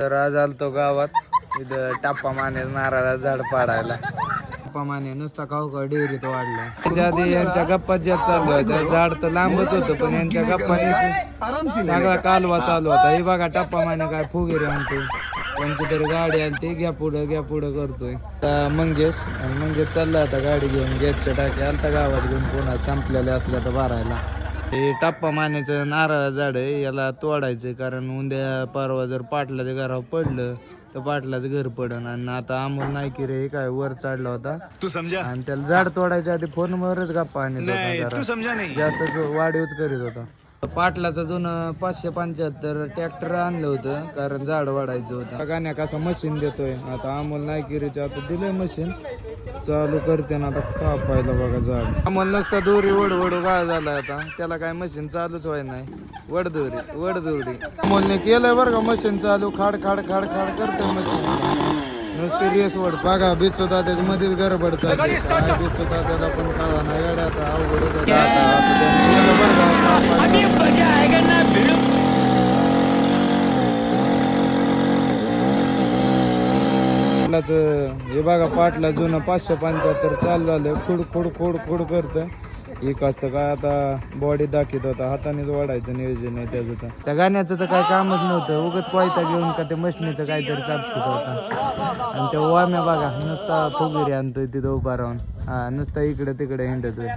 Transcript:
तर आज आलतो गावात इथं टाप्पा माने नारळा झाड पाडायला. टाप्पा माने नुसता खाऊ डेअरीत वाढलाय. त्याच्या आधी यांच्या गप्पा ज्या चालू होत्या झाड तर लांबच होतं पण यांच्या गप्पाने सगळा कालवा चालू होता. हे बघा टाप्पा माने काय फुगेरे आणतोय, कोणती तरी गाडी आली ती घ्या पुढं करतोय. मंगेश चालला आता गाडी घेऊन गॅसच्या टाकी आलता गावात घेऊन पुन्हा संपलेल्या असल्या तर भरायला. हे टाप्पा मानेचं नारळ झाड आहे, याला तोडायचं कारण उद्या परवा जर पाटलाच्या घरावर पडलं तर पाटलाचं घर पडन. आणि आता अमोल नाईकी रे काय वर चढला होता तू समजा आणि त्याला झाड तोडायच्या आधी फोनवरच गप्पा आणत तू समजा होता, जास्त वाढीवच करीत होता. पाटलाचं जुनं 575 ट्रॅक्टर आणलं होतं कारण झाड वाढायचं होतं. गाण्या कसं मशीन देतोय आता अमोल नायकिरीच्या आता दिलंय मशीन चालू करते ना आता कापायला बघा झाड. अमोल नसता दोरी वडू गाळ झाला आता, त्याला काय मशीन चालूच व्हाय नाही. वडदोरी अमोलने केलंय बरं का मशीन चालू, खाड करतोय मशीन नुसती रेस वड. बघा बिचू दादाच्या मधील गडबड चालली, बिचू दादाला पण कळा नाही गाड्या आता अवघड होत हे बघा पाटला जुनं 575 चालू झालं, खोड करतं. एक असतं काय आता बॉडी दाखवत होता, हातानेच वाढायचं नियोजन आहे त्याचं. त्या गाण्याचं तर काय कामच नव्हतं, उगत कोयता घेऊन का ते मशनीचं काहीतरी चापसत होता. आणि त्या वाम्या बघा नुसता फुगिरी आणतोय तिथं उभा राहून, हा नुसता इकडे तिकडे हिंडतोय.